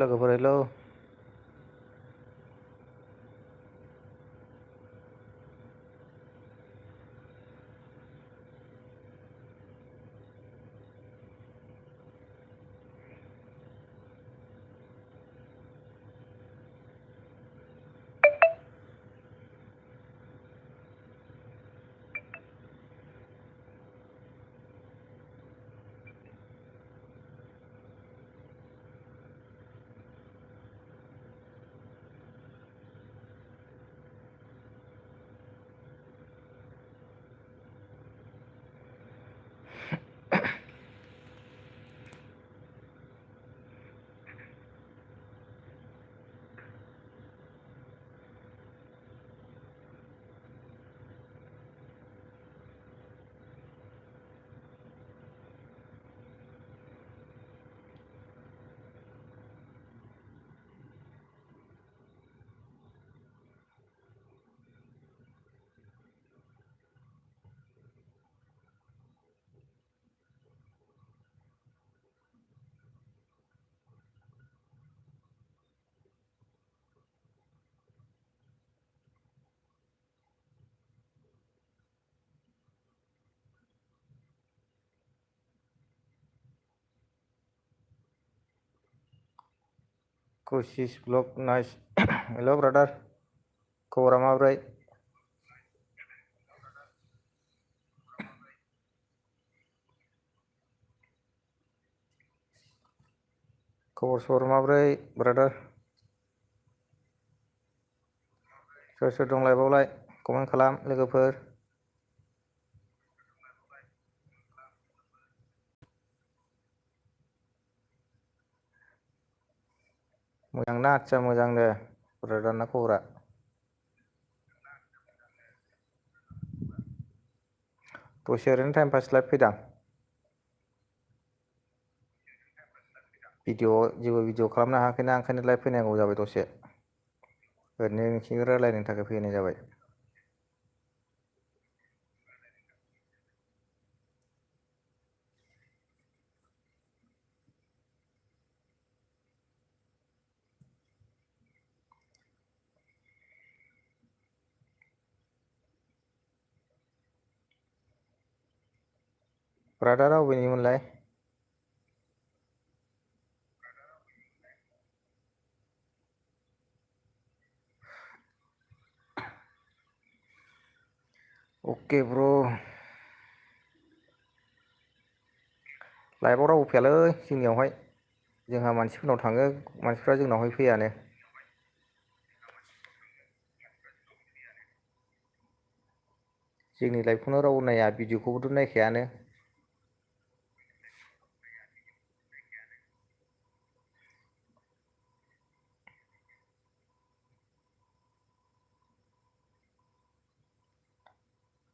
लोगोफोर hello. Kosis blog nice. Hello brother, खबरा माब्रै? खबर सबर माब्रै ब्रादार? सोर सोर दंलाय बावलाय? कमेन्ट खालाम लोगोफोर। मोजां ना? आदसा मोजां दे ब्रादारना खबरा। दसे ओरैनो टाइम पास लाइभ फैदां। जेबो भिडिअ खालामनो हायाखैना, ओंखायनो लाइभ फैनांगौ जाबाय दसे। ओरैनो नोंसिजों रायलायनो थाखाय फैनाय जाबाय। ब्रादारा अबेनिमोनलाय? अके ब्र'। लाइभआव रावबो फैयालै जोंनियावहाय। जोंहा मानसिफोरनाव थाङो, मानसिफ्रा जोंनावहाय फैयानो। जोंनि लाइभखौनो रावबो नाया, भिडिअखौबोथ' नायखायानो।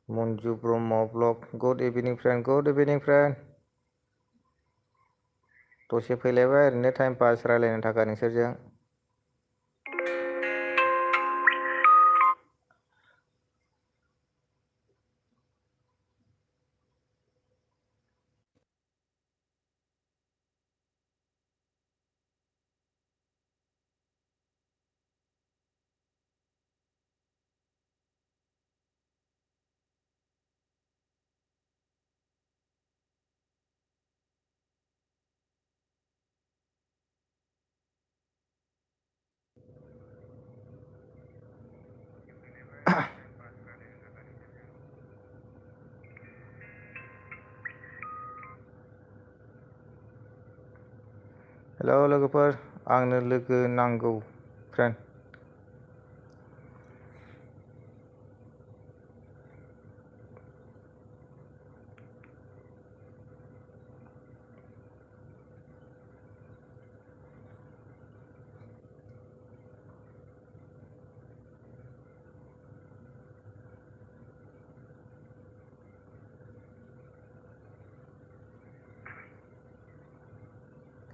मन्जु ब्रह्म ब्लग गुड इभिनिं फ्रेन्ड, गुड इभिनिं फ्रेन्ड। दसे फैलायबाय ओरैनो टाइम पास रायलायनो थाखाय नोंसोरजों। हेलौ लोगोफोर, आंनो लोगो नांगौ फ्रेन्ड।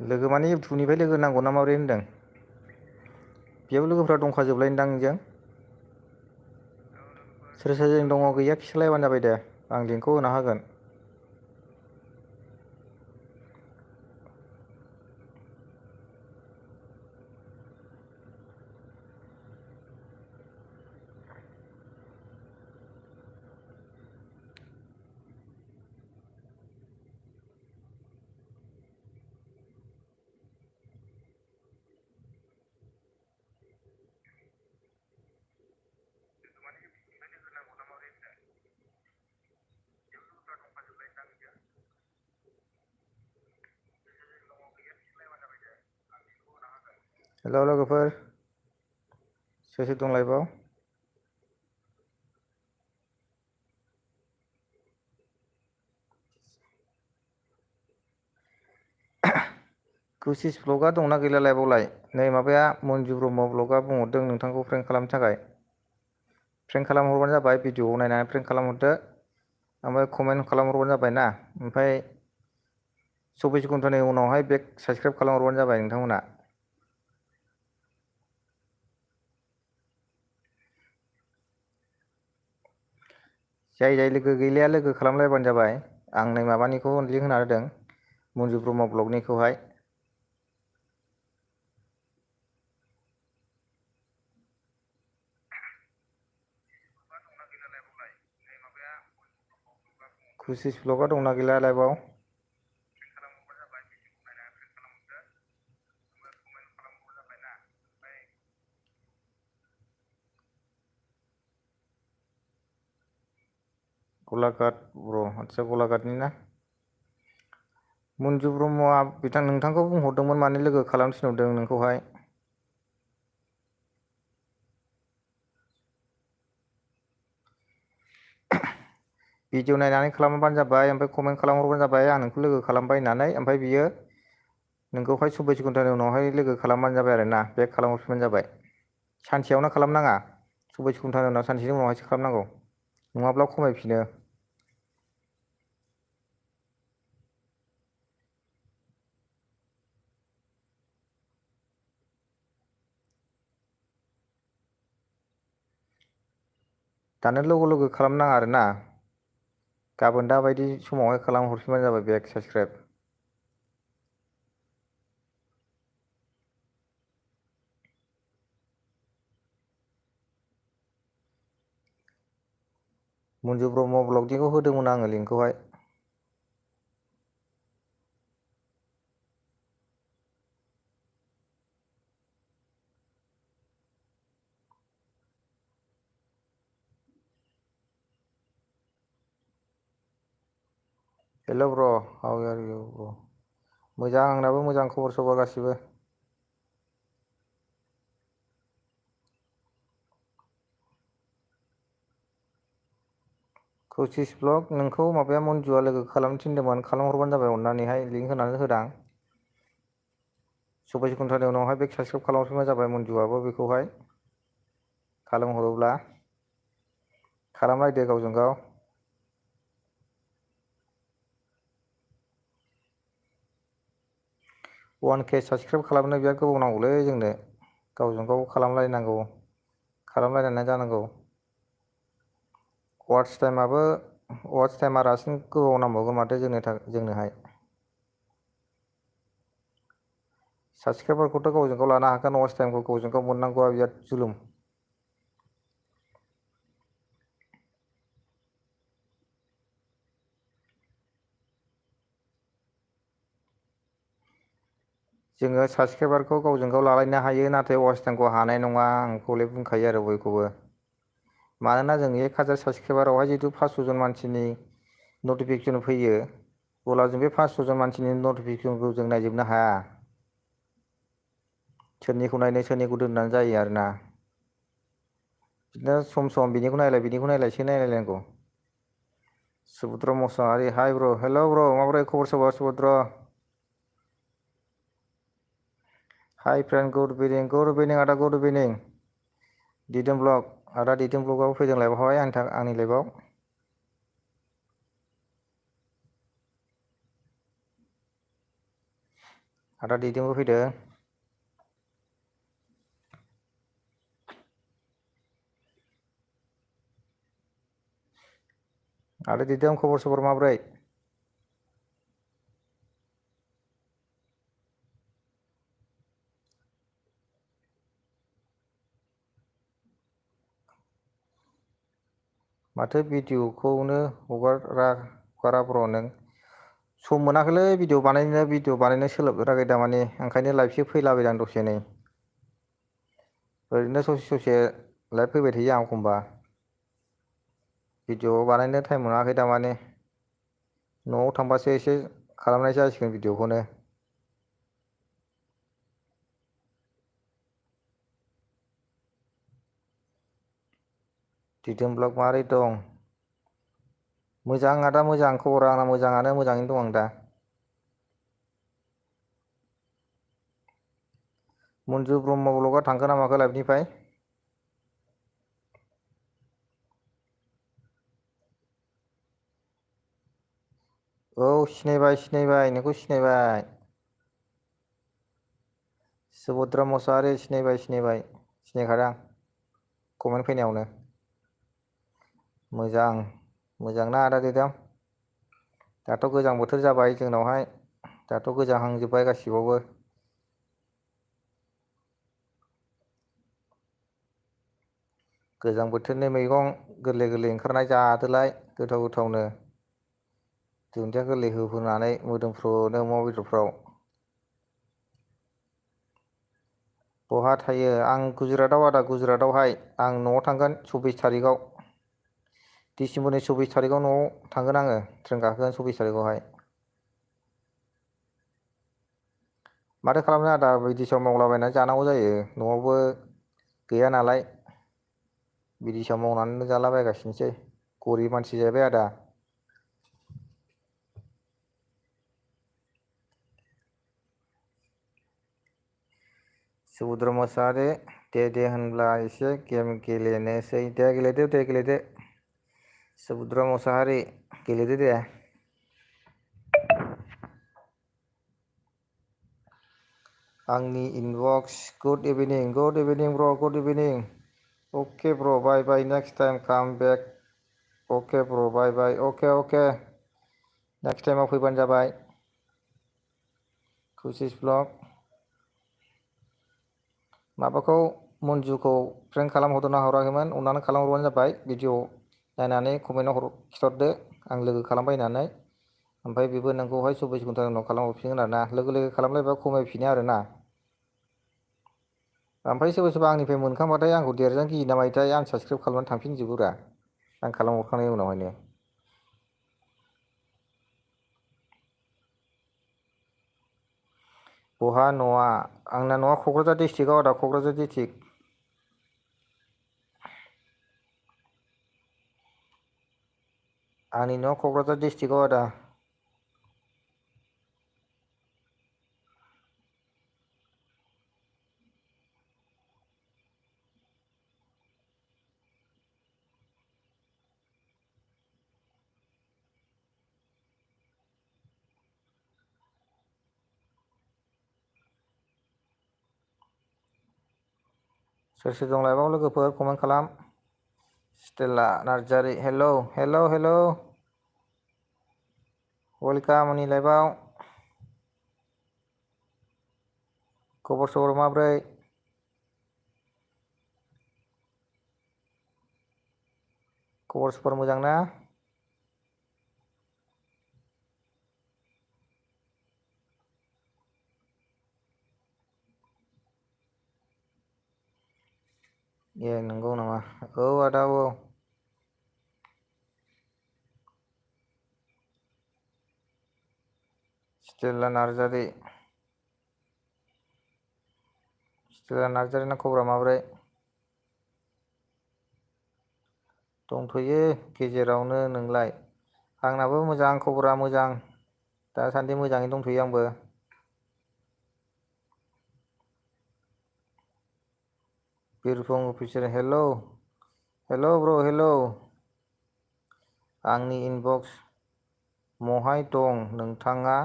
लोगो माने इउटुबनिफ्राय लोगो नांगौ ना माबोरै होनदों? बेयाव लोगोफ्रा दंखाजोबलायदां नोंजों? सोर सोरजों दङ गैया खिथालायबानो जाबाय दे, आं लिंकखौ होना होगोन। हेल' लोगोफोर, सोर सोर दं लाइभआव? कुसिस ब्लगआ दंना गैला लाइभआवलाय? नै माबाया मन्जु ब्रह्म ब्लगआ बुंहरदों नोंथांखौ फ्रेंक खालामनो थाखाय। फ्रेंक खालामहरबानो जाबाय, भिडिअ'आव नायनानै फ्रेंक खालामहरदो। ओमफ्राय कमेन्ट खालामहरबानो जाबाय ना। ओमफ्राय 24 घन्टानि उनावहाय बेक साबसक्राइब खालामहरबानो जाबाय नोंथांमोना। जाय जाय लोगो गैलाया लोगो खालामलायबानो जाबाय। आं नै माबानिखौ लिंक होना होदों, मन्जु ब्रह्म ब्लगनिखौहाय। कुसिस ब्लगआ दंना गैला लाइभआव? गलाघाट ब्र', आदसा गलाघाटनि ना? मन्जु ब्रह्मआ नोंथांखौ बुंहरदोंमोन माने लोगो खालामनो थिनहरदों नोंखौहाय। भिडिअ नायनानै खालामबानो जाबाय, ओमफ्राय कमेन्ट खालामहरबानो जाबाय आं नोंखौ लोगो खालामबाय होननानै। ओमफ्राय बियो नोंखौहाय 24 घन्टानि उनावहाय लोगो खालामबानो जाबाय आरो ना, बेक खालामहरफिनबानो जाबाय। सानसेयावनो खालामनाङा, 24 घन्टानि उनाव सानसेनि उनावहायसो खालामनांगौ, नङाब्ला खमायफिनो। दानो लोगो लोगो खालामनाङा आरो ना, गाबोन दाबायदि समावहाय खालामहरफिनबानो जाबाय बेक साबसक्राइब। मन्जु ब्रह्म ब्लगनिखौ होदोंमोन आङो लिंकखौहाय। हेल' ब्र', हाउ आर इउ ब्र'? मोजां, आंनाबो मोजां खबर सबर गासिबो। कुसिस ब्लग, नोंखौ माबाया मन्जुआ लोगो खालामनो थिनदोंमोन, खालामहरबानो जाबाय अननानैहाय, लिंक होनानै होदां। 24 घन्टानि उनावहाय बेक साबसक्राइब खालामफिनबानो जाबाय मन्जुआबो बेखौहाय खालामहरोब्ला। खालामलायदो गावजों गाव। 1K साबसक्राइब खालामनो बिराद गोबाव नांगौलै जोंनो, गावजों गाव खालामलायनांगौ, खालामलायनानै जानांगौ। वाट्स टाइमा रासिन गोबाव नांबावगोन माथो जोंनोहाय। साबसक्राइबारखौथ' गावजों गाव लानो हागोन, वाट्स टाइमखौ गावजों गाव मोननांगौआ बिराद जुलुम। जोङो साबसक्राइबारखौ गावजों गाव लालायनो हायो, नाथाय वाट्स टाइमखौ हानाय नङा, आं हले बुंखायो आरो बयखौबो। मानोना जों 1000 साबसक्राइबारावहाय जिहेतु 500 जन मानसिनि नटिफिकेसन फैयो, अब्ला जों बे 500 जन मानसिनि नटिफिकेसनखौ जों नायजोबनो हाया। सोरनिखौ नायनो सोरनिखौ दोननानै जायो आरोना। बिदिनो सम सम बिनिखौ नायलायसो नायलायनांगौ। सुभद्र मुसाहारि, हाय ब्र', हेल' ब्र', माबोरै खबर सबर सुभद्र? हाय फ्रेन्ड, गुड इभिनिं आदा, गुड इभिनिं। दिदोम ब्लग, आदा दिदोम ब्लगआव फैदों लाइभआवहाय, आंनि लाइभआव। आदा दिदोमबो फैदों। आदा दिदोम, खबर सबर माब्रै? माथो भिडिअ'खौनो हगारा ब्र' नों? सम मोनाखैलै भिडिअ' बानायनो सोलाबथाराखै दामानि, ओंखायनो लाइभसो फैलाबायदां दसे नै। ओरैनो ससे ससे लाइभ फैबाय थायो आं एखमबा। भिडिअ बानायनो टाइम मोनाखै दामानि, न'आव थांबासो एसे खालामनाय जासिगोन भिडिअ'खौनो। दिदोम ब्लग माबोरै दं? मोजां आदा मोजां खबरा आंना मोजाङानो मोजाङैनो दं आं दा। मन्जु ब्रह्म ब्लगआ थांखोना माखो लाइभनिफ्राय? औ सिनायबाय नोंखौ सिनायबाय। सुभद्रा मुसाहारि सिनायबाय सिनायखादां कमेन्ट फैनायावनो। मोजांना आदा दिदोम? दाथ' गोजां बोथोर जाबाय जोंनावहाय दाथ' गोजांहांजोब्बाय गासिबावबो। गोजां बोथोरनि मैगं गोरलै गोरलै ओंखारनाय जादोलाय गोथाव गोथावनो। दुन्दिया गोरलै होनानै मोदोमफ्रुनो अमा बेदरफ्राव। बहा थायो आं गुजरातआव आदा गुजरातआवहाय आं न'आव थांगोन 24 थारिखआव। डिसेम्बरनि 24 थारिखआव न'आव थांगोन आङो ट्रेन गाखोगोन 24 थारिखआवहाय। माथो खालामनो आदा बिदेसआव मावलाबायनानै जानांगौ जायो न'आवबो गैया नालाय। बिदेसआव मावनानैनो जालाबायगासिनोसै गरिब मानसि जाहैबाय आदा। सुभद्रा मुसाहारि दे होनब्ला एसे गेम गेलेनोसै दे गेलेदो। सुभद्रा मुसाहारि गेलेदो दे। आंनि इनबक्स गुड इभिनिं ब्र गुड इभिनिं। अके ब्र बाय नेक्स्ट टाइम काम बेक। अके ब्र बाय अके नेक्स्ट टाइमाव फैबानो जाबाय। खुसिस ब्लग माबाखौ मन्जुखौ फ्रेंक खालामहरदोंना हराखैमोन अननानै खालामहरबानो जाबाय भिडिअ नायनानै कमेन्टआव खिथरदो आं लोगो खालामबाय होननानै। ओमफ्राय बेबो नोंखौहाय 24 घन्टानि उनाव खालामहरफिनगोन आरोना लोगो खालामलायबा खमायफिनो आरोना। ओमफ्राय सोरबा आंनिफ्राय मोनखांबाथाय आंखौ देरजानो गियो ना मायोथाय आनसाबसक्राइब खालामनानै थांफिनजोबोब्रा आं खालामहरखांनायनि उनावहायनो। बहा न'आ आंना न'आ क'क्राझार डिस्ट्रिक्टआव आदा क'क्राझार डिस्ट्रिक्ट। आंनि न'आ क'क्राझार डिस्ट्रिक्टआव आदा। सोर सोर दं लाइभआव लोगोफोर कमेन्ट खालाम। स्टेला नार्जारि हेलौ वेलकाम आंनि लाइभआव। खबर सबर माब्रै? खबर सबर मोजां ना? ए नंगौ नामा औ आदा औ। स्टेला नार्जारि। स्टेला नार्जारिना खबरा माब्रै? दंथ'यो गेजेरावनो नोंलाय? आंनाबो मोजां खबरा मोजां दासान्दि मोजाङै दंथ'यो आंबो। बिरफुं अफिसार हेलौ ब्र हेलौ। आंनि इनबक्स महाय दं नोंथाङा?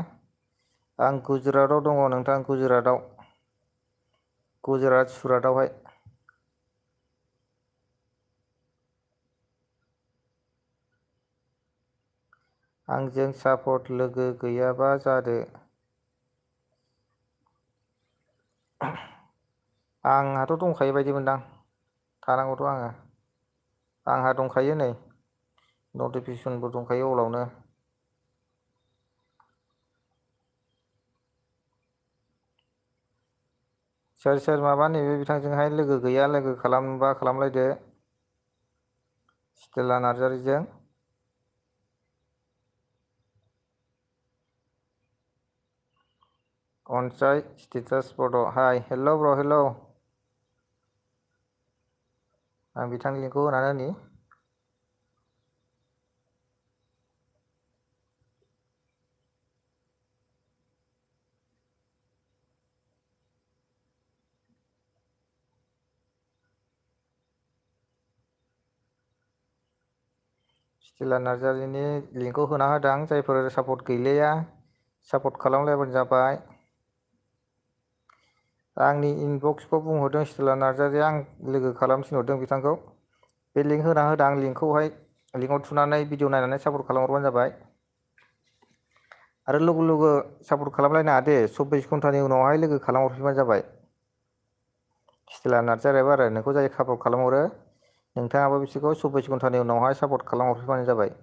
आं गुजरातआव दङ नोंथां गुजरातआव। गुजरात सुरातआवहाय। आंजों सापर्ट लोगो गैयाबा जादो। आंहाथ' दंखायो बायदि मोनदां थानांगौथ' आङो। आंहा दंखायो नै नटिफिकेसनबो दंखायो अलावनो। सोर माबा नैबे बिथांजोंहाय लोगो गैया लोगो खालामबा खालामलायदो। स्टेला नार्जारिजों। अनसाय स्टेटास फट' हाय हेलौ ब्र हेलौ। आं बिथांनि लिंकखौ होनानै होनि। स्टेला नार्जारिनि लिंकखौ होना होदां जायफोर सापर्ट गैलाया सापर्ट खालामलायबानो जाबाय। आंनि इनबक्सखौ बुंहरदों स्टेला नार्जारिया, आं लोगो खालाम थिनहरदों बिथांखौ। बे लिंक होना होदां, लिंकखौहाय लिंकआव थुनानै भिडिअ नायनानै सापर्ट खालामहरबानो जाबाय। आरो लोगो सापर्ट खालामलायनाङा दे, 24 घन्टानि उनावहाय लोगो खालामहरफिनबानो जाबाय। स्टेला नार्जारियाबो आरो नोंखौ जाय सापर्ट खालामहरो नोंथाङाबो बिसोरखौ 24 घन्टानि उनावहाय सापर्ट खालामहरफिनबानो जाबाय।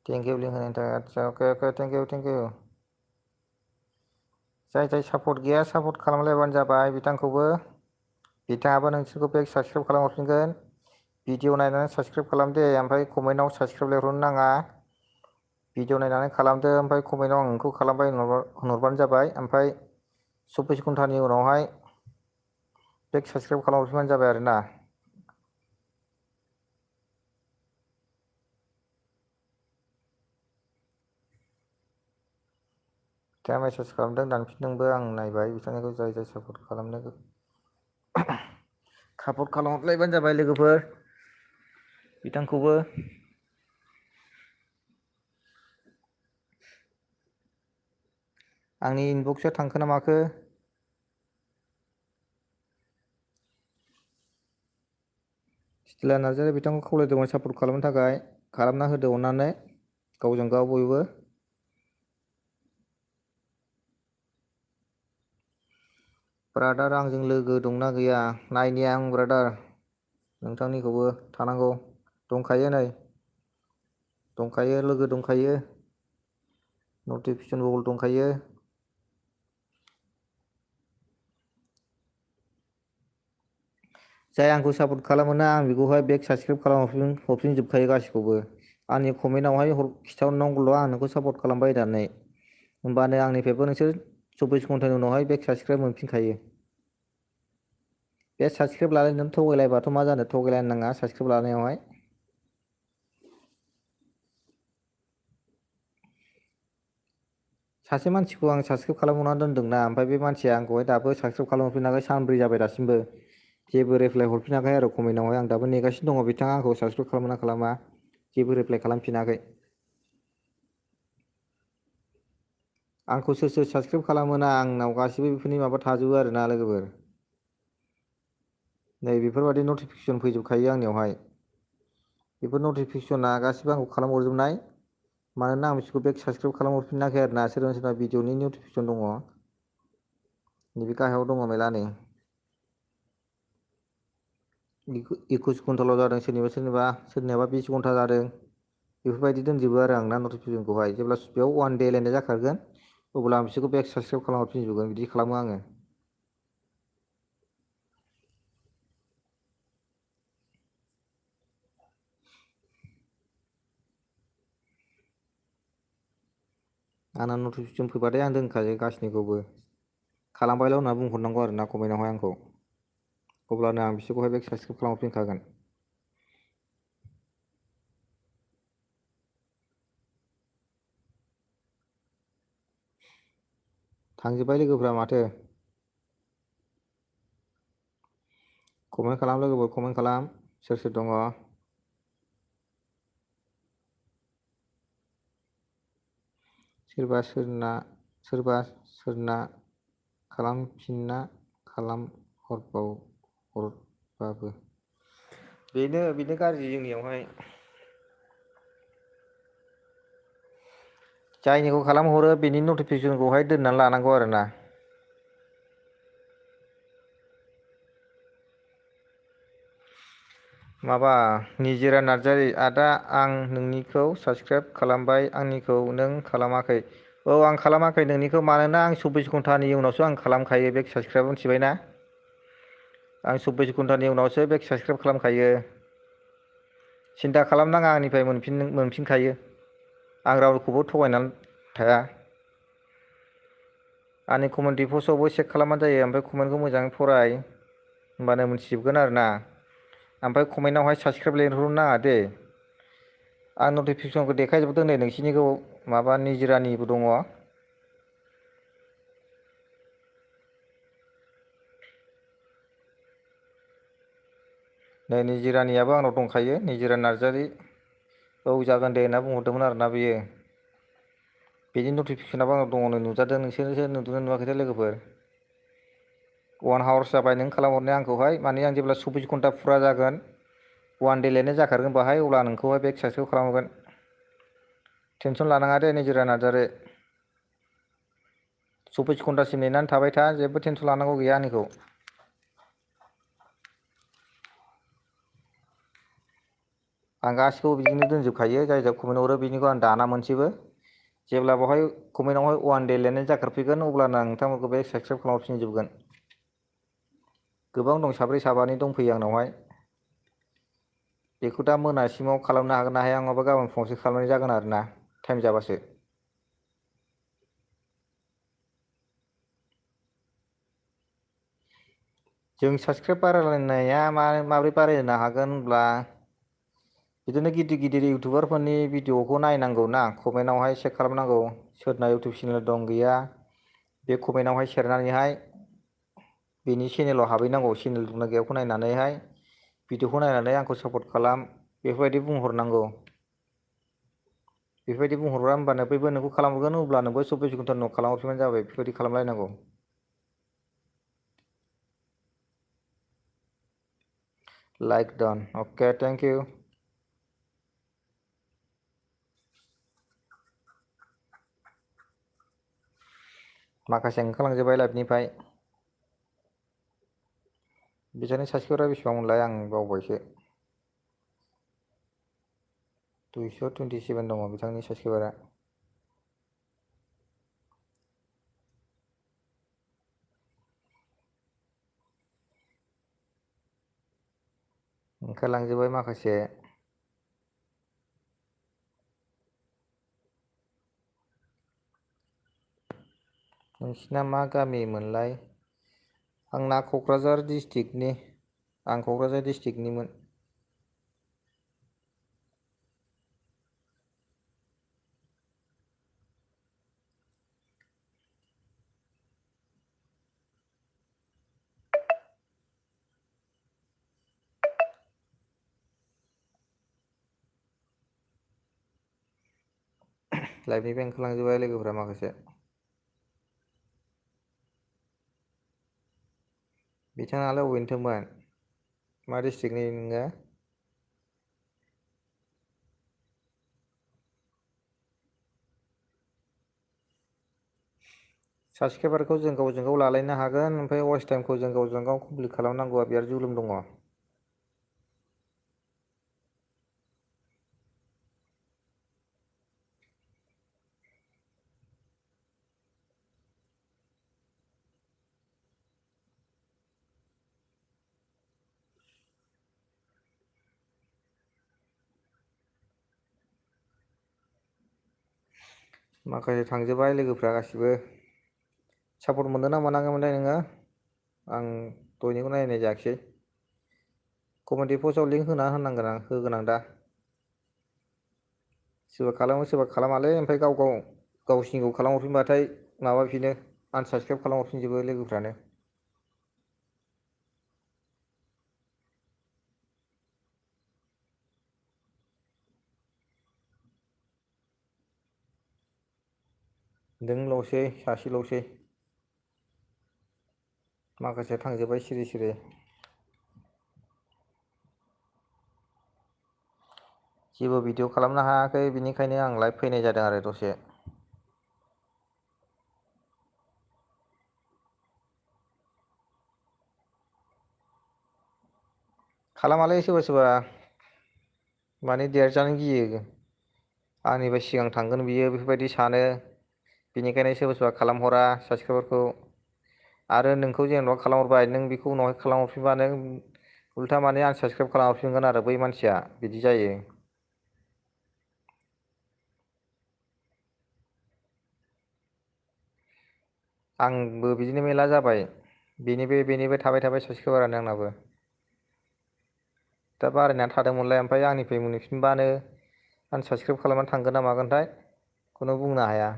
थेंक इउ लिंक होनायनि थाखाय। आदसा अके थेंक इउ। जाय सापर्ट गैया सापर्ट खालामलायबानो जाबाय बिथांखौबो। बिथाङाबो नोंसोरखौ बेक साबसक्राइब खालामहरफिनगोन। भिडिअ नायनानै साबसक्राइब खालामदे, ओमफ्राय कमेन्टआव साबसक्राइब लिरहरनो नाङा। भिडिअ नायनानै खालामदो, ओमफ्राय कमेन्टआव आं नोंखौ खालामबाय होनहरबानो जाबाय। ओमफ्राय 24 घन्टानि उनावहाय बेक साबसक्राइब खालामहरफिनबानो जाबाय आरोना। दा मेसेज खालामदों, दानफिनदोंबो, आं नायबाय बिथांनिखौ। जाय सापर्ट खालामनो सापर्ट खालामहरलायबानो जाबाय लोगोफोर बिथांखौबो। आंनि इनबक्सआ थांखो ना माखो? स्टेला नार्जारिया बिथांखौ खावलायदोंमोन सापर्ट खालामनो थाखाय, खालामना होदो अननानै गावजों गाव बयबो। ब्रादार आंजों लोगो दंना गैया नायनि आं ब्रादार। नोंथांनिखौबो थानांगौ। दंखायो नै, दंखायो लोगो दंखायो। नटिफिकेसन अल दंखायो। जाय आंखौ सापर्ट खालामोना आं बेखौहाय बेक साबसक्राइब हरफिनजोबखायो गासिखौबो। आंनि कमेन्टआवहाय खिन्थाहरनांगौल' आं नोंखौ सापर्ट खालामबाय होननानै। होमबानो आंनिफ्रायबो नोंसोर 24 घन्टानि उनावहाय बेक साबसक्राइब मोनफिनखायो। बे साबसक्राइब लालायनानै थगायलायबाथ' मा जानो, थगायलायनो नाङा साबसक्राइब लानायावहाय। सासे मानसिखौ आं साबसक्राइब खालामहरना दोनदोंना, ओमफ्राय बे मानसिया आंखौहाय दाबो साबसक्राइब खालामहरफिनाखै। सानब्रै जाबाय दासिमबो जेबो रिप्लाय हरफिनाखै आरो कमेन्टआवहाय। आं दाबो नेगासिनो दङ बिथाङा आंखौ साबसक्राइब खालामोना खालामा, जेबो रिप्लाय खालामफिनाखै। आंखौ सोर साबसक्राइब खालामोना आंनाव गासिबो बेफोरनि माबा थाजोबो आरोना लोगोफोर। नै बेफोरबायदि नटिफिकेसन फैजोबखायो आंनियावहाय। बेफोर नटिफिकेसना गासिबो आंखौ खालामहरजोबनाय। मानोना आं बिसोरखौ बेक साबसक्राइब खालामहरफिनाखै आरोना। सोरबा भिडिअनि नटिफिकेसन दङ, नैबे गाहायाव दङ मेरला नै। 21 घन्टाल' जादों सोरनियाबा 20 घन्टा जादों। बेफोरबायदि दोनजोबो आरो आंना नटिफिकेसनखौहाय। जेब्ला बेयाव 1 डे होननाय जाखागोन अब्ला आं बिसोरखौ बेक साबसक्राइब खालामहरफिनजोबगोन, बिदि खालामो आङो। आंना नटिफिकेसन फैबाथाय आं दोनखायो गासिनिखौबो। खालामबायल' होनना बुंहरनांगौ आरोना कमेन्टआवहाय आंखौ, अब्लानो आं बिसोरखौहाय बेक साबसक्राइब खालामहरफिनखागोन। थांजोब्बाय लोगोफ्रा माथो। कमेन्ट खालाम लोगोफोर, कमेन्ट खालाम सोर सोर दङ। सोरबा सोरना खालामफिनना खालामहरबाबो बेनो गाज्रि जोंनियावहाय। जायनिखौ खालामहरो बेनि नटिफिकेसनखौहाय दोननानै लानांगौ आरोना। माबा निजोरा नार्जारि, आदा आं नोंनिखौ साबसक्राइब खालामबाय, आंनिखौ नों खालामाखै। औ आं खालामाखै नोंनिखौ, मानोना आं 24 घन्टानि उनावसो आं खालामखायो बेक साबसक्राइब, मिथिबायना। आं 24 घन्टानि उनावसो बेक साबसक्राइब खालामखायो। सिन्था खालामनाङा, आंनिफ्राय मोनफिनखायो। आं रावखौबो थगायनानै थाया। आंनि कमेन्ट पस्टआवबो चेक खालामबानो जायो। ओमफ्राय कमेन्टखौ मोजाङै फराय, होमबानो मोनथिजोबगोन आरोना। ओमफ्राय कमेन्टआवहाय साबसक्राइब लिरहरनो नाङा दे। आं नटिफिकेसनखौ देखायजोबदों नै नोंसिनिखौ, माबा निजिरानिबो दङ। नै निजिरानियाबो आंनाव दंखायो, निजिरा नार्जारि। औ जागोन दे होनना बुंहरदोंमोन आरोना बेयो। बेनि नटिफिकेसनाबो आंनाव दङ, नै नुजादों। नोंसोरसो नुदोंना नुवाखैथाय लोगोफोर? 1 आवार्स जाबाय नों खालामहरनाया आंखौहाय। माने आं जेब्ला 24 घन्टा फुरा जागोन, 1 डे लिरनाय जाखारगोन बाहाय, अब्ला नोंखौहाय बेक साबसक्राइब खालामहरगोन। टेनसन लानाङा दे निजिरा नार्जारि। 24 घन्टासिम नेनानै थाबाय था, जेबो टेनसन लानांगौ गैया आंनिखौ। आं गासिखौबो बिदिनो दोनजोबखायो, जाय जाय कमेन्ट हरो बिनिखौ आं दाना मोनसैबो। जेब्ला बेवहाय कमेन्टआवहाय 1 डे लिरनाय जाखारफैगोन, अब्लानो आं नोंथांमोनखौ बेक साबसक्राइब खालामफिनजोबगोन। गोबां दं, 4 साबानि दंफैयो आंनावहाय। बेखौ दा मोनासिमाव खालामनो हागोन ना हाया, नङाबा गाबोन फुङावसो खालामनाय जागोन आरोना, टाइम जाबासो। जों साबसक्राइब बारायलायनाया माबोरै बारायहोनो हागोन होनब्ला, बिदिनो गिदिर गिदिर इउटुबारफोरनि भिडिअखौ नायनांगौ ना, कमेन्टआवहाय चेक खालामनांगौ सोरना इउटुब चेनेल दं गैया। बे कमेन्टआवहाय सेरनानैहाय बेनि चेनेलाव हाबहैनांगौ, चेनेल दंना गैयाखौ नायनानैहाय भिडिअखौ नायनानै आंखौ सापर्ट खालाम बेफोरबायदि बुंहरनांगौ। बेफोरबायदि बुंहरा होमबानो बैबो नोंखौ खालामहरगोन, अब्ला नोंबो 24 घन्टानि उनाव खालामहरफिनबानो जाबाय। बेफोरबायदि खालामलायनांगौ। Like done, okay thank you. माखासे ओंखारलांजोब्बाय लाइभनिफ्राय। बिसोरनि साबसक्राइबारा बेसेबांमोनलाय आं बावबायसो। 227 दङ बिथांनि साबसक्राइबारा। ओंखारलांजोब्बाय माखासे। नोंसिना मा गामिमोनलाय? आंना क'क्राझार डिस्ट्रिक्टनि। आं क'क्राझार डिस्ट्रिक्टनिमोन। लाइभनिफ्राय ओंखारलांजोब्बाय लोगोफोरा माखासे। बिथाङालाय अबेनिथोमोन? मा डिस्ट्रिक्टनि नोङो? साबसक्राइबारखौ जों गावजों गाव लालायनो हागोन, ओमफ्राय वाच टाइमखौ जों गावजों गाव कमप्लिट खालामनांगौआ बिराद जुलुम दङ। माखासे थांजोब्बाय लोगोफ्रा गासिबो। सापर्ट मोनदों ना मोनाखैमोनथाय नोङो? आं दहायनिखौ नायनाय जायाखिसै। कमेन्ट पस्टआव लिंक होगोन आं दा। सोरबा खालामो सोरबा खालामालै, ओमफ्राय गावसिनिखौ खालामहरफिनबाथाय माबाफिनो आनसाबसक्राइब खालामहरफिनजोबो लोगोफ्रानो। नोंल'सै सासेल'सै। माखासेया थांजोब्बाय सिरि सिरि। जेबो भिडिअ खालामनो हायाखै, बिनिखायनो आं लाइभ फैनाय जादों आरो दसे। खालामालै सोरबा सोरबा, माने देरजानो गियो। आंनिफ्राय सिगां थांगोन बियो बेफोरबायदि सानो। बिनिखायनो सोरबा सोरबा खालामहरा साबसक्राइबारखौ। आरो नोंखौ जेनेबा खालामहरबाय, नों बेखौ उनावहाय खालामहरफिनबा नों उल्था माने आनसाबसक्राइब खालामहरफिनगोन आरो बै मानसिया, बिदि जायो। आंबो बिदिनो मेरला जाबाय। बेनिफ्राय थाबाय साबसक्राइबारानो आंनाबो। दा बारायनानै थादोंमोनलाय, ओमफ्राय आंनिफ्राय मोनफिनबानो आनसाबसक्राइब खालामनानै थांगोन ना मागोनथाय, खुनु बुंनो हाया।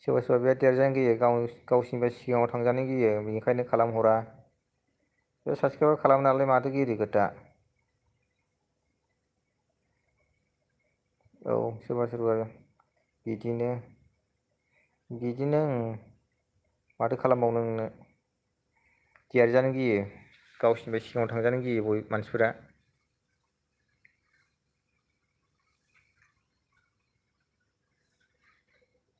सोरबा सोरबा बिराद देरजानो गियो, गावसिनिफ्राय सिगाङाव थांजानो गियो, बेनिखायनो खालामहरा। बे साबसक्राइब खालामो नालाय माथो गिनो खोथा। औ सोरबा सोरबा बिदिनो माथो खालामबावनो नोंनो देरजानो गियो, गावसिनिफ्राय सिगाङाव थांजानो गियो मानसिफोरा।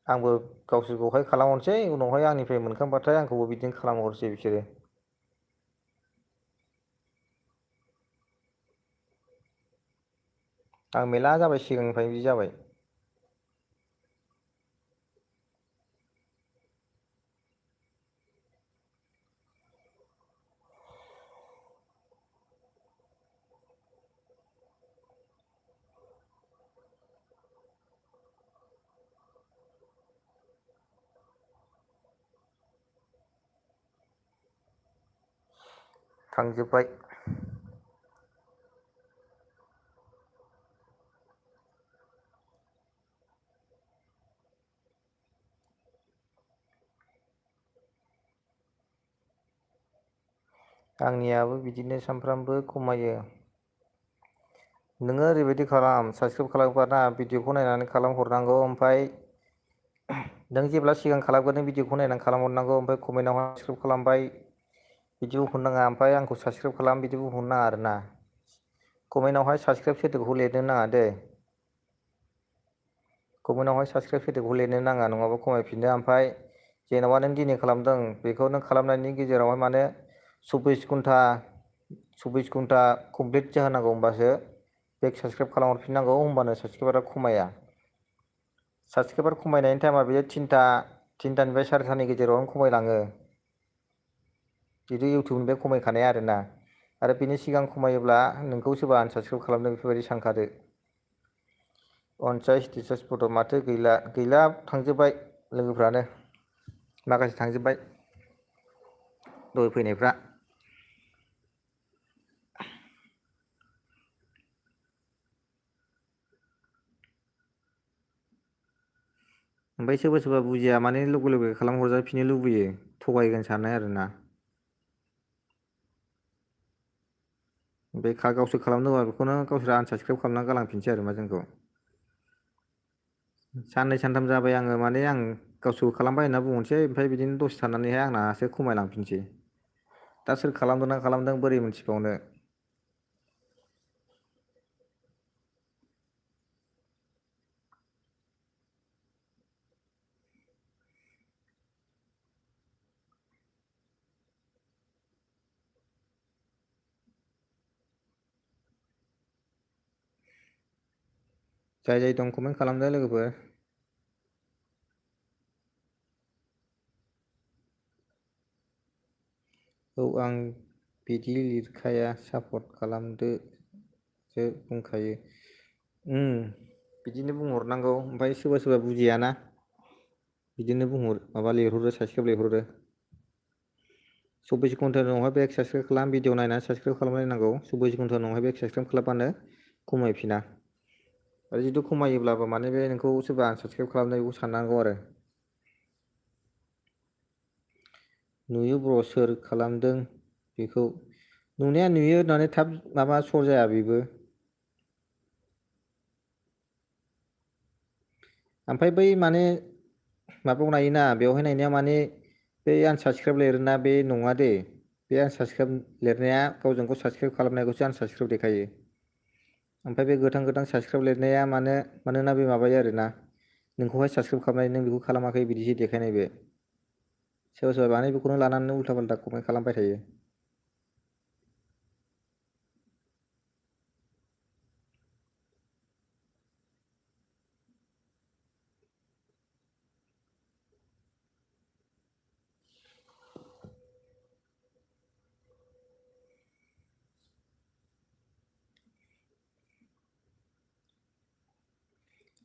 आंबो गावसोरखौहाय खालामहरसै, उनावहाय आंनिफ्राय मोनखांबाथाय आंखौबो बिदिनो खालामहरसै बिसोरो। आं मेला जाबाय, सिगांनिफ्रायनो बिदि जाबाय। थांजोब्बाय। आंनियाबो बिदिनो सानफ्रामबो खमायो। नोङो ओरैबायदि खालाम, साबसक्राइब खालामोबाना भिडिअखौ नायनानै खालामहरनांगौ, ओमफ्राय नों जेब्ला सिगां खालामगोन नों भिडिअखौ नायनानै खालामहरनांगौ, ओमफ्राय कमेन्टआवहाय साबसक्राइब खालामबाय बिदि बुंहरनो नाङा, ओमफ्राय आंखौ साबसक्राइब खालाम बिदि बुंहरनो नाङा आरोना। कमेन्टआवहाय साबसक्राइब सोदोबखौ लिरनो नाङा दै। कमेन्टआवहाय साबसक्राइब सोदोबखौ लिरनो नाङा, नङाबा खमायफिनो। ओमफ्राय जेन'बा नों दिनै खालामदों, बेखौ नों खालामनायनि गेजेरावहाय माने 24 घन्टा कमप्लिट जाहोनांगौ, होमबासो बेक साबसक्राइब खालामहरफिननांगौ, होमबानो साबसक्राइबारा खमाया। साबसक्राइबार खमायनायनि टाइमा बेयो तिनथानिफ्राय 4:30नि गेजेरावनो खमायलाङो। बिदि इउटुबनिफ्राय खमायखानाय आरोना। आरो बिनि सिगां खमायोब्ला नोंखौ सोरबा आनसाबस्क्राइब खालामदों बेफोरबायदि सानखादो। अनसाय स्टेटास फट' माथो गैला थांजोब्बाय लोगोफ्रानो, माखासे थांजोब्बाय दहाय फैनायफ्रा। ओमफ्राय सोरबा सोरबा बुजिया माने लगे लगे खालामहरजाफिननो लुबैयो, थगायगोन सानो आरोना। बे गावसोर खालामदोंबा बेखौनो गावसोर आनसाबस्क्राइब खालामनानै गालांफिनसै आरो मा जोंखौ। साननै सानथाम जाबाय आङो, माने आं गावसोरबो खालामबाय होनना बुंहरनोसै, ओमफ्राय बिदिनो दसे थानानैहाय आंनासो खमायलांफिनसै। दा सोर खालामदोंना खालामदों बोरै मोनथिबावनो। जाय जाय दं कमेन्ट खालामदो लोगोफोर। औ आं बिदि लिरखाया, सापर्ट खालामदोसो बुंखायो। बिदिनो बुंहरनांगौ, ओमफ्राय सोरबा सोरबा बुजियाना बिदिनो लिरहरो, साबसक्राइब लिरहरो। 24 घन्टानि उनावहाय बेक साबसक्राइब खालाम, भिडिअ नायनानै साबसक्राइब खालामलायनांगौ। 24 घन्टानि उनावहाय बेक साबसक्राइब खालामबानो खमायफिना। आरो जुदि खमायोब्लाबो माने बे नोंखौ सोरबा आनसाबस्क्राइब खालामदों बेखौ साननांगौ आरो। नुयो ब्र सोर खालामदों बेखौ, नुनाया नुयो होननानै थाब सर जाया बेबो। ओमफ्राय बै माने माबायाव नायोना, बेवहाय नायनाया माने बै आनसाबस्क्राइब लिरोना बे नङा दे। बे आनसाबस्क्राइब लिरनाया गावजों गाव साबसक्राइब खालामनायखौसो आनसाबस्क्राइब देखायो। ओमफ्राय बे गोथां गोथां साबसक्राइब लिरनाया मानोना बे माबायो आरोना, नोंखौहाय साबसक्राइब खालामनाय, नों बेखौ खालामाखै बिदिसो देखायनाय बे। सोरबा सोरबा माने बेखौनो लानानै उल्था फाल्था कमेन्ट खालामबाय थायो।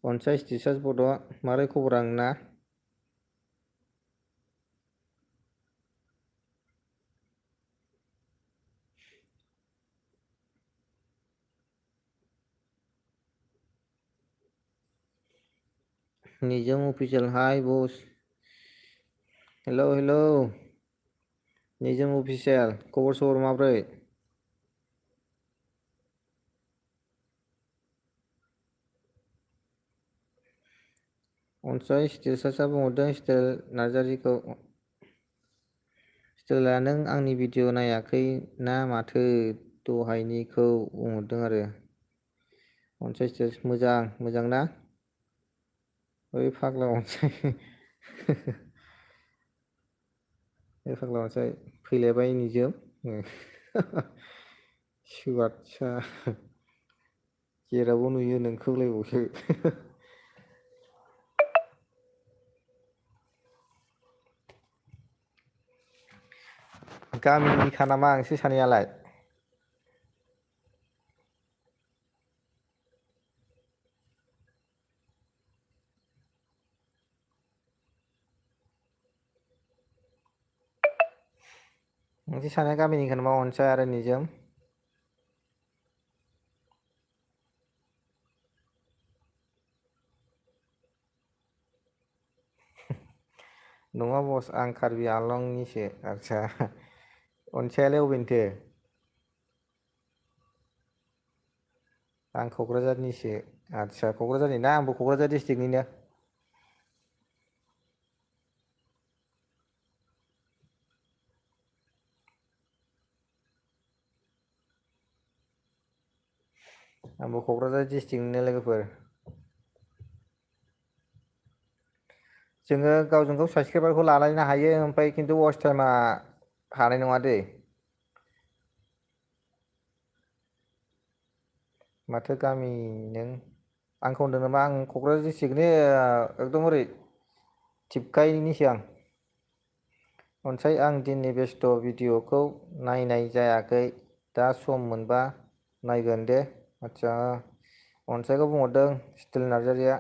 अनसाय स्टेटास फट', मारै खबरा नोंना? निजोम अफिसियेल हाय बस। हेलौ हेलौ निजोम अफिसियेल खबर सबर माब्रै? अनसाय स्टिल सार्चआ बुंहरदों स्टिल नार्जारिखौ स्टिला नों आंनि भिडिअ नायाखै ना माथो दहायनिखौ बुंहरदों आरो अनसाय स्टिल मोजां मोजां ना? ओइ फाग्ला अनसाय बे फाग्ला अनसाय फैलायबाय निजोम सुवादसा जेरावबो नुयो नोंखौलायबावसो गामिनिखा नामा नोंसोर सानैयालाय? नोंसोर सानैया गामिनिखा नामा अनसाय आरो निजोम? नङा बस आं कार्बि आलंनिसो आदसा अनसायालाय अबेनिथो? आं क'क्राझारनिसो आदसा क'क्राझारनि ना आंबो क'क्राझार डिस्ट्रिक्टनिनो। आंबो क'क्राझार डिस्ट्रिक्टनिनो लोगोफोर। जोङो गावजों गाव साबसक्राइबारखौ लालायनो हायो ओमफ्राय खिन्थु वाच टाइमा हानाय नङा दै। माथो गामि नों आंखौ होनदों नामा आं क'क्राझार डिस्ट्रिक्टनि एकदम ओरै थिपकाइनिसो आं। अनसाय आं दिननि बेस्थ' भिडिअ'खौ नायनाय जायाखै दा सम मोनबा नायगोन दे आदसा अनसायखौ बुंहरदों स्टिल नार्जारिया।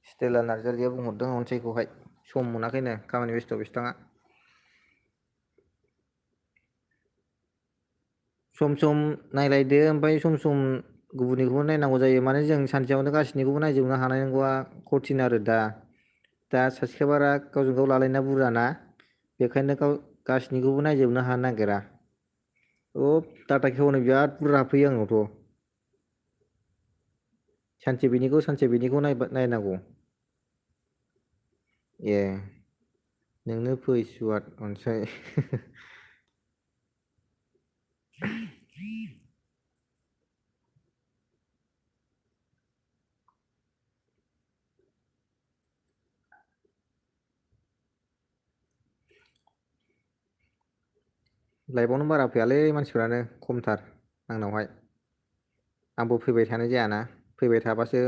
स्टेला नार्जारिया बुंहरदों अनसायखौहाय सम मोनाखैनो खामानि बेस्थ' बिथाङा। सम सम नायलायदो ओमफ्राय सम सम गुबुननिखौबो नायनांगौ जायो माने जों सानसेयावनो गासैनिखौबो नायजोबनो हानाय नंगौआ कथिन आरो दा साबसक्राइबारा गावजों गाव लालायना बुरजाना बेखायनो गाव गासैनिखौबो नायजोबनो हानो नागिरा। डाटा खेवनो बिराद बुरजा हाबफैयो आंनावथ'। सानसे बिनिखौ नायनांगौ। ए नोंनो फै सुवाद अनसाय लाइभआवनो बारा फैयालै मानसिफ्रानो खमथार आंनावहाय। आंबो फैबाय थानाय जायाना फैबाय थाबासो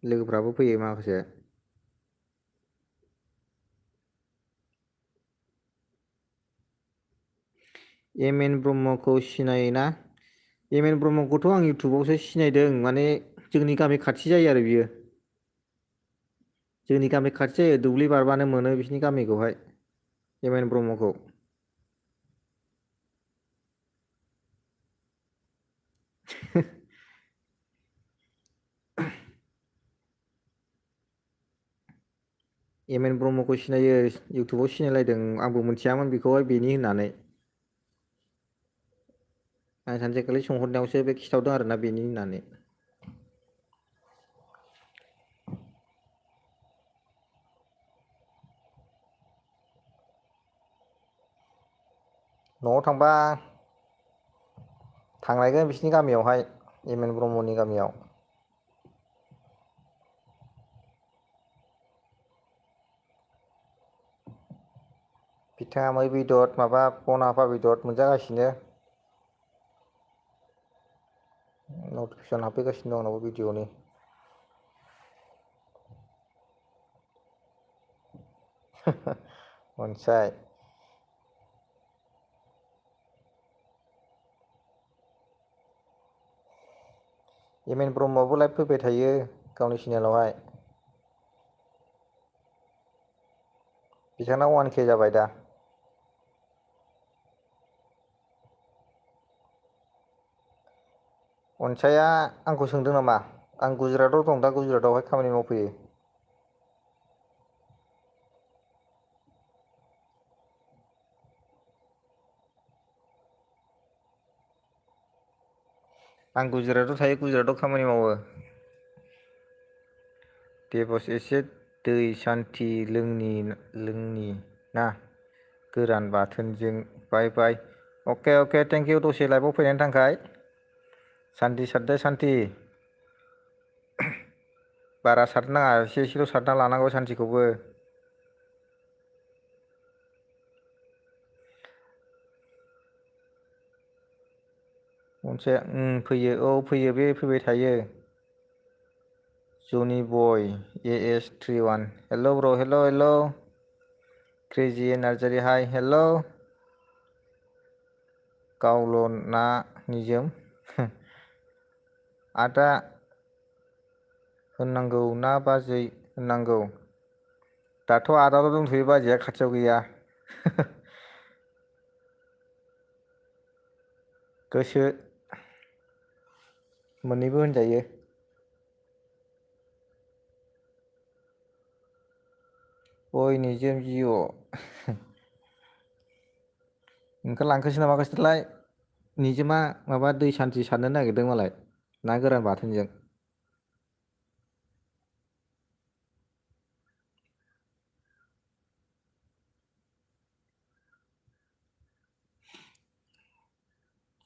लोगोफ्राबो फैयो माखासे। एम एन ब्रह्मखौ सिनायोना? एम एन ब्रह्मखौथ' आं इउटुबावसो सिनायदों माने जोंनि गामि खाथि जायो आरो बियो। जोंनि गामि खाथि जायो दुब्लि बारबानो मोनो बिसिनि गामिखौहाय एम एन ब्रह्मखौ। एम एन ब्रह्मखौ सिनायो इउटुबाव सिनायलायदों आंबो मिथियामोन बेखौहाय बेनि होननानै। आं सानसेखालि सोंहरनायावसो बे खिन्थावदों आरोना बेनि होननानै। न'आव थांबा थांलायगोन बिसिनि गामियावहाय एम एन ब्रह्मनि गामियाव। बिथाङा मै बेदर माबा बन हाफा बेदर मोनजागासिनो। नटिफिकेसन हाबफैगासिनो दं आंनावबो भिडिअनि। अनसाय एम एन ब्रह्मआबो लाइभ फैबाय थायो गावनि चेनेलावहाय। बिथांना 1K जाबाय दा। अनसाया आंखौ सोंदों नामा आं गुजरातआव दं दा गुजरातआवहाय खामानि मावफैयो। आं गुजरातआव थायो, गुजरातआव खामानि मावो। देबस एसे दै सान्थि लोंनि ना गोरान बाथोनजों बाय bye. Okay okay thank you दसे लाइफआव फैनायनि थाखाय। सान्थि सारदो सान्थि। बारा सारनो नाङा, एसे एसेल' सारना लानांगौ सान्थिखौबो। मोनसे फैयो, औ फैयो, बे फैबाय थायो। जनि बय AS31 हेल' ब्र' हेल'। Crazy Narzary hi hello'. गावल' ना निजोम आदा होननांगौ ना बाजै होननांगौ? दाथ' आदाल' दंथ'यो, बाजैया खाथियाव गैया। गोसो मोननैबो होनजायो। अय निजोम जिअ'। ओंखारलांखोसै ना माखोसोलाय। निजोमा माबा दै सान्थि सारनो नागिरदों मालाय ना गोरान बाथोनजों।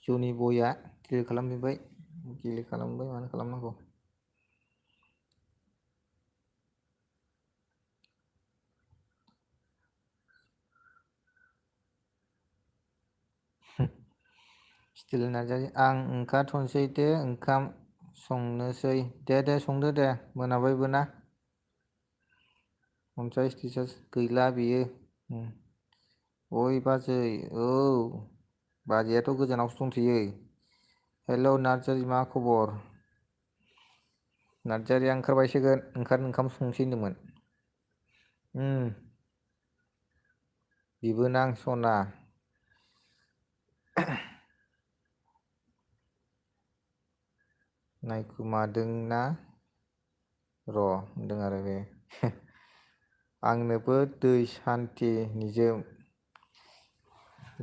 जनि बयआ डिलिट खालामफिनबाय। डिलिट खालामबाय मानो खालामनांगौ। स्टिल नार्जारि आं ओंखारथ'नोसै दे, ओंखाम संनोसै। दे संदो दे, मोनाबायबो ना। अनसाय स्टेटास गैला बियो। अय बाजै औ बाजैयाथ' गोजानावसो दंथ'यो। हेल' नार्जारि मा खबर? नार्जारिया ओंखारबायसोगोन, ओंखाम संसै होनदोंमोन। बिबोनां सना। नायखुमादोंना र' होनदों आरो बे। आंनोबो दै सान्थि निजोम।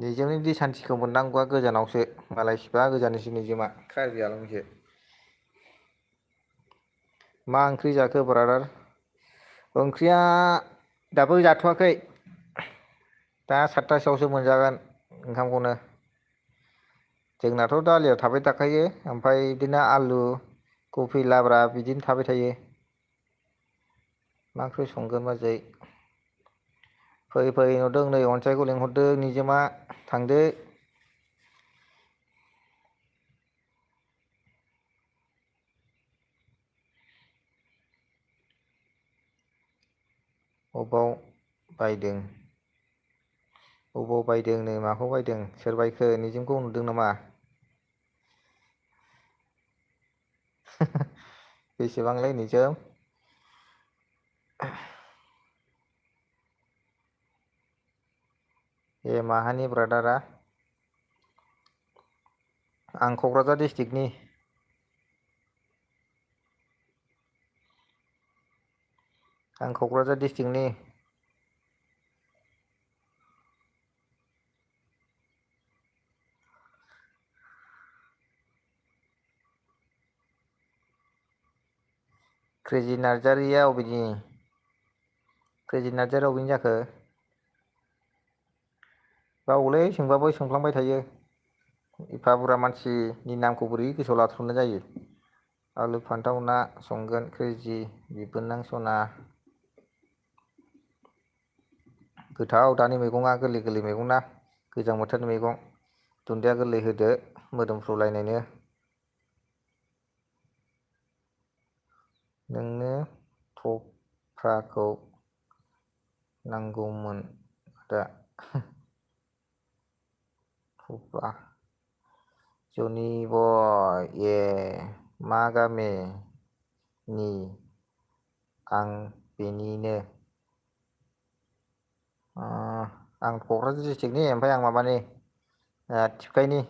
निजोमनि दै सान्थिखौ मोननांगौआ गोजानावसो, मालायसिबा गोजाननिसो निजोमा कार्बि आलंसो। मा ओंख्रि जाखो ब्रादार? ओंख्रिया दाबो जाथ'वाखै। दा 7थासोआवसो मोनजागोन ओंखामखौनो। जोंनाथ' दालिया थाबाय थाखायो, ओमफ्राय बिदिनो आलु कफि लाब्रा बिदिनो थाबाय थायो। मा ओंख्रि संगोन बाजै? फै नुदों नै अनसायखौ लिंहरदों निजोमा थांदो। अबाव बायदों? अबाव बायदोंनो माखौ बायदों? सोर बायखो? निजोमखौ नुदों नामा? बेसेबांलै निजोम? ए माहानि ब्रादारा? आं क'क्राझार डिस्ट्रिक्टनि। आं क'क्राझार डिस्ट्रिक्टनि। क्रेजि नार्जारिया अबेनि? क्रेजि नार्जारिया अबेनि जाखो? बावोलै सोंबाबो सोंफ्लांबाय थायो। एफा बुरजा मानसिनि नामखौ बोरै गोसोआव लाथ्र'नो जायो। आलु फान्थाव ना संगोन क्रेजि बिबोनां सना। गोथाव दानि मैगङा गोरलै गोरलै मैगं ना, गोजां बोथोरनि मैगं। दुन्दिया गोरलै होदो मोदोमफ्रुलायनायनो। नोंनो थफ्राखौ नांगौमोन दा। थफ्ला? जनि बय ए मा गामि? नि आं बेनिनो। आं क'क्राझार डिस्ट्रिक्टनि ओमफ्राय आं माबानि थिफखायनि।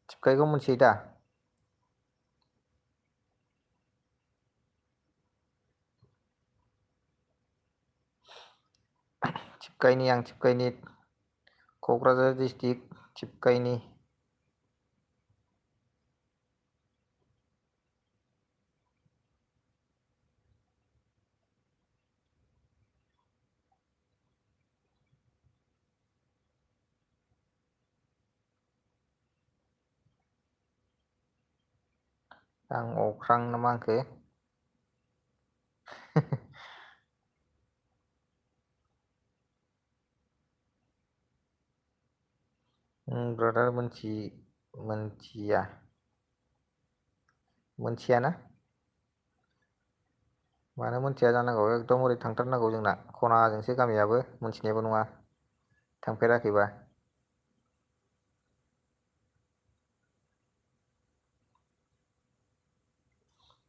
थिफखायखौ मिथियो दा? थिफखायनि आं थिफखायनि क'क्राझार डिस्ट्रिक्ट थिफखायनि। आं अख्रां ना मा होनखो? ब्रादार मोनथिया। मोनथियाना? मानो मोनथिया जानांगौ एकदम ओरै थांथारनांगौ जोंना खनाजोंसो गामियाबो मोनथिनायबो नङा थांफेराखैबा।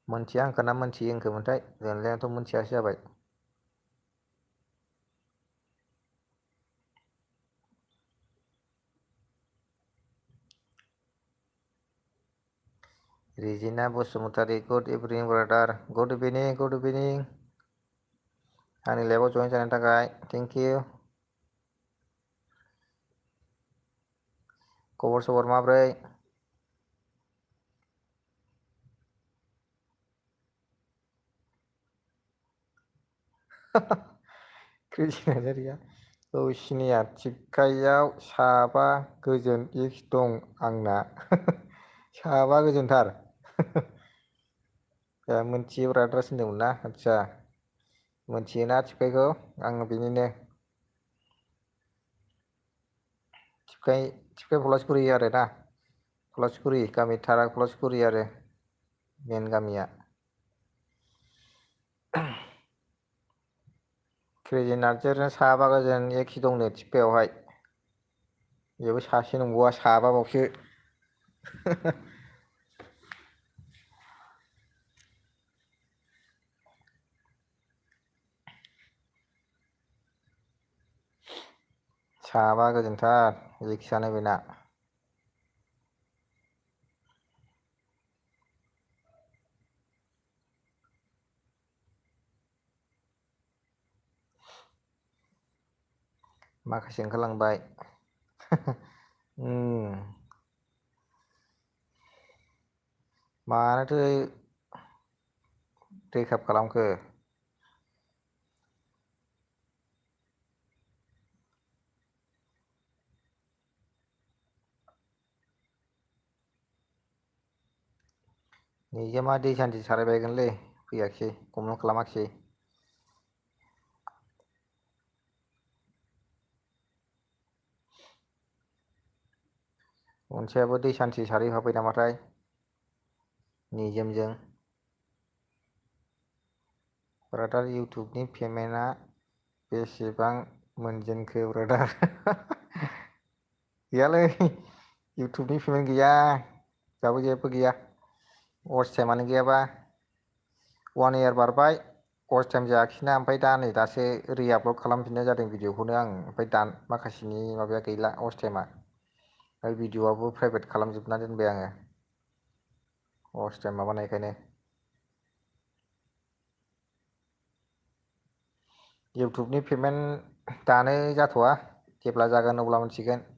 मोनथिया होनखाना मोनथियो होनखोमोनथाय जोंलायाथ' मोनथियासो जाबाय। रिजिना बसुमतारी गुड इभिनिं ब्रादार गुड इभिनिं आंनि लाइभआव जयेन जानायनि थाखाय थेंक इउ। खबर सबर माब्रै? क्रेजि नार्जारिया औ सिनिया थिबखायाव साबा गोजोन एक्स दं आंना। साबा गोजोनथार। ए मोनथियो ब्रादार्स होनदोंमोन ना आदसा मोनथियोना थिबखायखौ आङो बेनिनो। थिफखाय पलासपुरि आरोना पलासपुरि गामि थारा पलासपुरि आरो मेन गामिया। क्रेजि नार्जारिना साबा गोजोन एखि दंनो थिफखायावहाय। बेबो सासे नंबावा साबाबावसो। साबा गोजोनथार एखियानो बेना। माखासे ओंखारलांबाय। मानोथो ब्रेकआप खालामखो? निजोमा दै सान्थि सारायबायगोनलै फैयाखिसै कमेन्ट खालामाखिसै। अनसायाबो दै सान्थि सारहैफाबाय नामाथाय निजोमजों। ब्रादार इउटुबनि पेमेन्टआ बेसेबां मोनजेनखो ब्रादार? गैयालै इउटुबनि पेमेन्ट गैया दाबो जेबो गैया। वास टाइमानो गैयाबा 1 इयार बारबाय वास टाइम जायाखिसैना ओमफ्राय दा नै दासो रिआपलड खालामफिननाय जादों भिडिअखौनो आं ओमफ्राय माखासेनि माबाया गैला वास टाइमा। ओमफ्राय भिडिअ'आबो प्राइभेट खालामजोबना दोनबाय आङो वास टाइम माबानायखायनो। इउटुबनि पेमेन्ट दानो जाथ'वा जेब्ला जागोन अब्ला मोनथिगोन।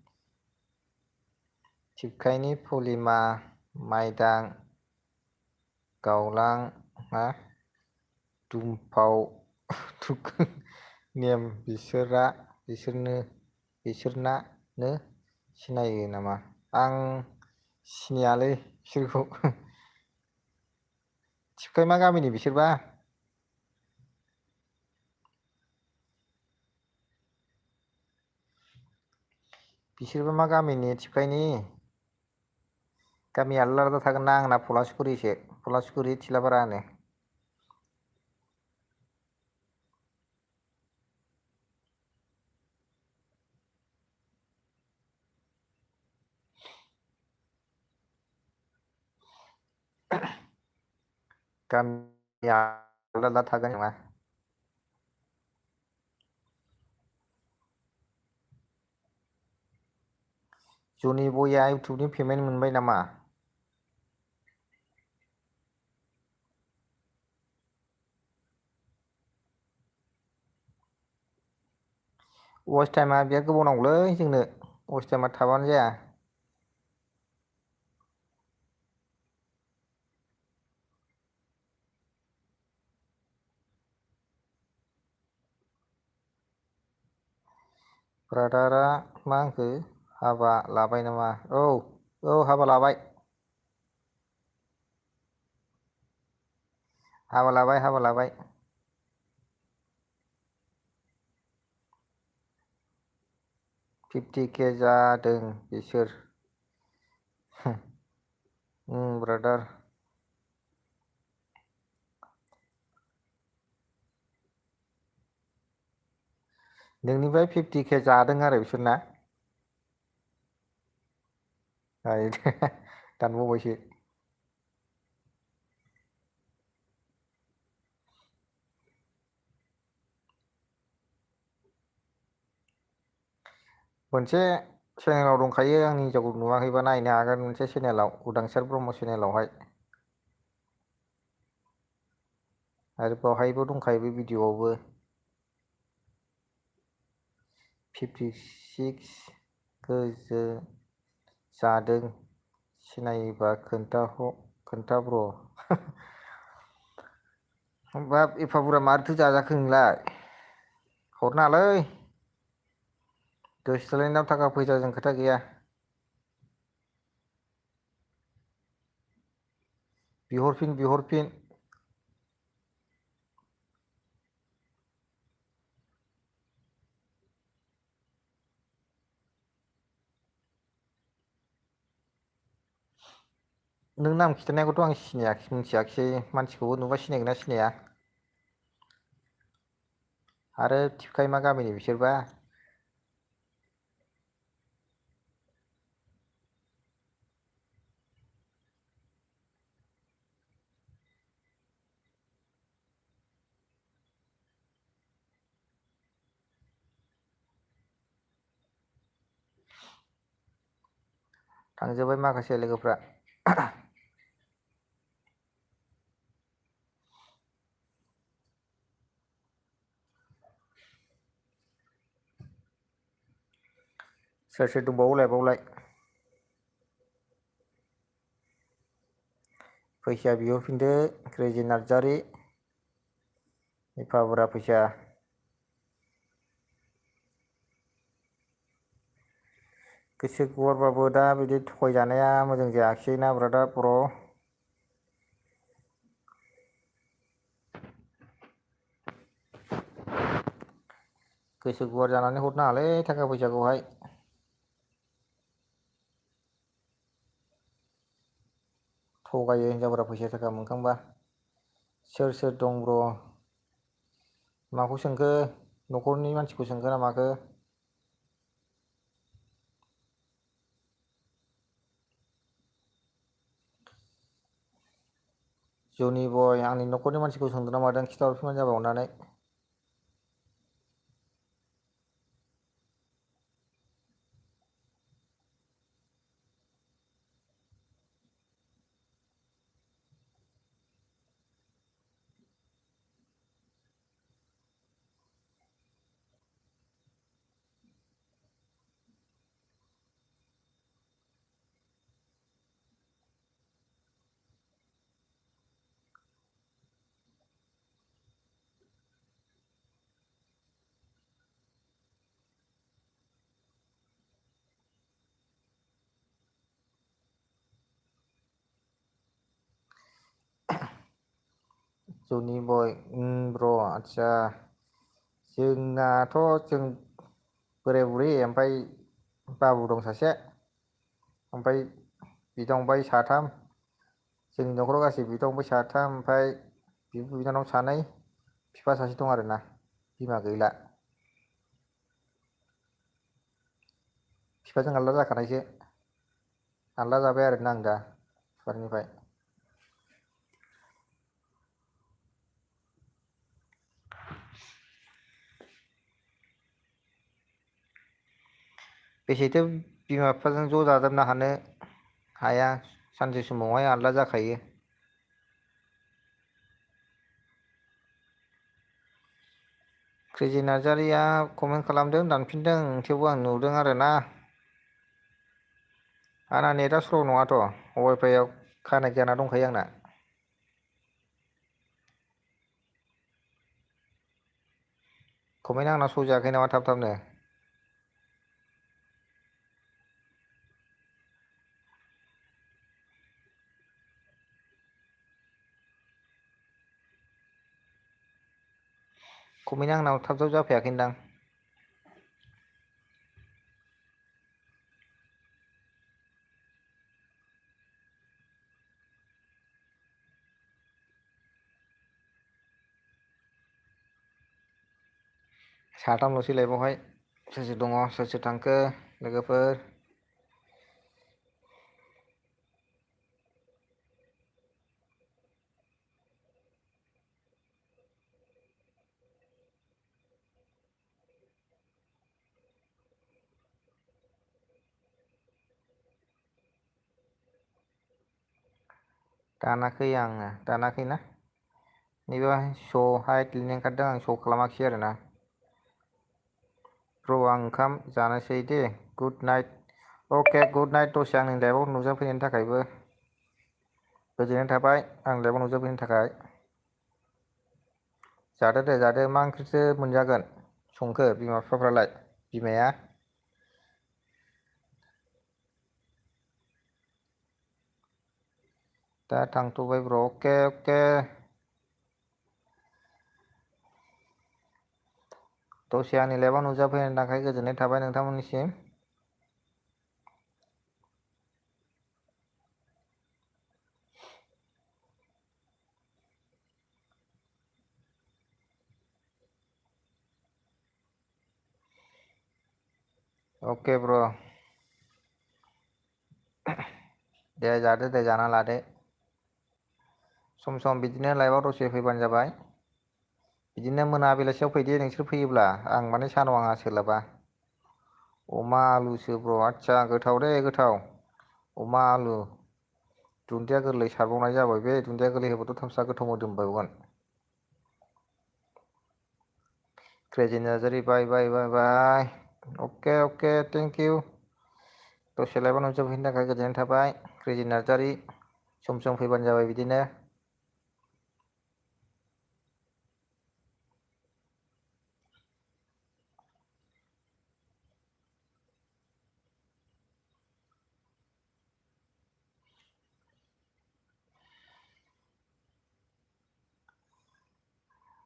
थिबखायनि पलिमा माइदां गावलां दुमफाव नेम बिसोरनानो सिनायो नामा? आं सिनायालै बिसोरखौ। थिबखाय मा गामिनि बिसोरबा? बिसोरबा मा गामिनि थिफखायनि? गामिया आलदा आलदा थागोन ना आंना पलासपुरिसो पलासपुरि थिलाफारा होनो। गामिया आलदा आलदा थागोन नामा? जनि बया इउटुबनि पेमेन्ट मोनबाय नामा? वाच टाइमा बिराद गोबाव नांगौलै जोंनो वाच टाइमा थाबानो जाया। ब्रादारा मा होनखो हाबा लाबाय नामा? औ हाबा लाबाय। हाबा लाबाय। 50K जादों बिसोर। ब्रादार। नोंनिफ्राय 50K जादों आरो बिसोरना। दानबावबायसो। मोनसे चेनेलाव दंखायो आंनि हिनजावखौ नुवाखैबा नायनो हागोन मोनसे चेनेलाव उदांसार ब्रह्म चेनेलावहाय। आरो बावहायबो दंखायो बे भिडिअ'आवबो। 56 गोजो जादों सिनायोबा खोन्थाब्र'। बाब एफा बुरजा मारैथो जाजाखो नोंलाय हरनाङालै। गोसोथोलायनायाव थाखा फैसाजों खोथा गैया। बिहरफिन। नों नाम खिन्थानायखौथ' आं मिथियाखिसै मानसिखौबो नुबा सिनायगोन ना सिनाया। आरो थिफखाय मा गामिनि बिसोरबा। थांजोब्बाय माखासे लोगोफ्रा। सोर दंबावोलाय बावलाय। फैसा बिहरफिनदो क्रेजि नार्जारि। एफा बुरजा फैसा। गोसो गुवारबाबो दा बिदि थगायजानाया मोजां जायाखिसै ना ब्रादार बर'। गोसो गुवार जानानै हरनाङालै थाखा फैसाखौहाय। थगायो हिनजावफोरा फैसा थाखा मोनखांबा। सोर दं ब्र'। माखौ सोंखो न'खरनि मानसिखौ सोंखो ना माखो। जनि बय आंनि न'खरनि मानसिखौ सोंदों ना मादों खिथाहरफिनबानो जाबाय अननानै। जनि बय ब्र' आदसा जोंनाथ' जों बोराय बुरि ओमफ्राय बाबु दं सासे ओमफ्राय बिदा फंबाय साथाम। जोंनि न'खराव गासै बिदा फंबाय साथाम ओमफ्राय बिब' बिनानाव सानै बिफा सासे दं आरोना बिमा गैला। बिफाजों आलादा जाखानायसो आलादा जाबाय आरोना आं दा बिफानिफ्राय। बेसेथो बिमा बिफाजों ज' जाजोबनो हानो हाया सानसे समावहाय आलादा जाखायो। क्रेजि नार्जारिया कमेन्ट खालामदों दानफिनदों थेवबो आं नुदों आरोना। आंना नेटआ स्ल' नङाथ' वाइफाइआव कानेक्ट जाना दंखायो आंना। कमेन्टआ आंना स' जायाखै नामा थाब-थाबनो। कमेन्टआ आंनाव थाब थाब जाफैयाखैदां। साथामल'सै लाइभआवहाय सोर सोर दङ सोर सोर थांखो लोगोफोर। दानाखै आङो दानाखैना नैबे श' हाइट लिरनाय ओंखारदों आं श' खालामाखिसै आरोना। ब्र' आं ओंखाम जानोसै दे गुड नाइट। अके गुड नाइट दसे आंनि लाइभआव नुजाफैनायनि थाखायबो गोजोननाय थाबाय आं लाइभआव नुजाफैनायनि थाखाय। जादो दे जादो मा ओंख्रिसो मोनजागोन संखो बिमा बिफाफ्रालाय बिमाया? दा थांथ'बाय ब्र' अके अके। दसे आंनि लाइभआव नुजाफैनायनि थाखाय गोजोननाय थाबाय नोंथांमोननिसिम। अके ब्र' दे जादो दे जाना लादो। सम सम बिदिनो लाइभआव दसे फैबानो जाबाय। बिदिनो मोना बेलासियाव फैदो नोंसोर फैयोब्ला आं माने सानाव आंहा सोलाबा। अमा आलुसो ब्र' आदसा गोथाव दे गोथाव अमा आलु। दुन्दिया गोरलै सारबावनाय जाबाय बे दुन्दिया गोरलै होबाथ' थामसा गोथाव मोदोमबावगोन। Crazy Narzary bye bye bye bye okay okay thank you. दसे लाइभआव नुजाफैनायनि थाखाय गोजोननाय थाबाय क्रेजि नार्जारि। सम सम फैबानो जाबाय बिदिनो।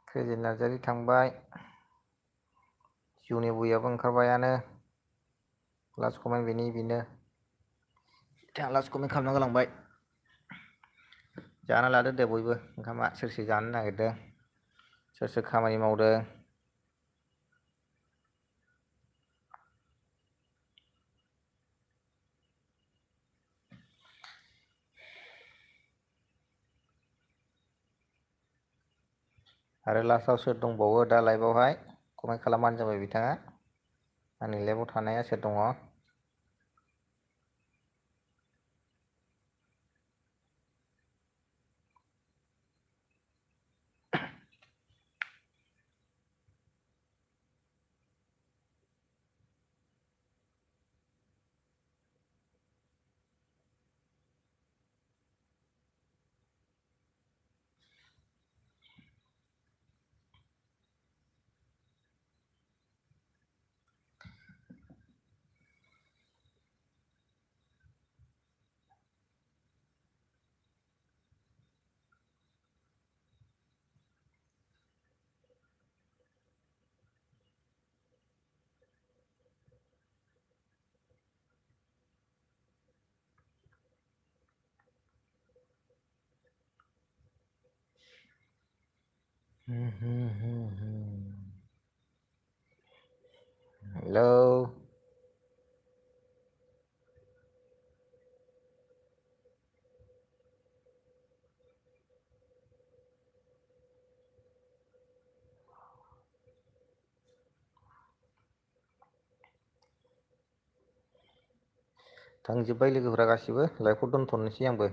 क्रेजि नार्जारि थांबाय। जिउनि बयआबो ओंखारबायानो लास्ट कमेन्ट बेनो। बिथाङा लास्ट कमेन्ट खालामना गालांबाय। जाना लादो दे बयबो ओंखामा सोर सोर जानो नागिरदों सोर सोर खामानि मावदों। आरो लास्टआव सोर दंबावो दा लाइभआवहाय कमेन्ट खालामबानो जाबाय बिथाङा। आंनि लाइभआव थानाया सोर दङ। हेलौ। थांजोब्बाय लोगोफोरा गासिबो लाइभखौ दोनथ'नोसै आंबो।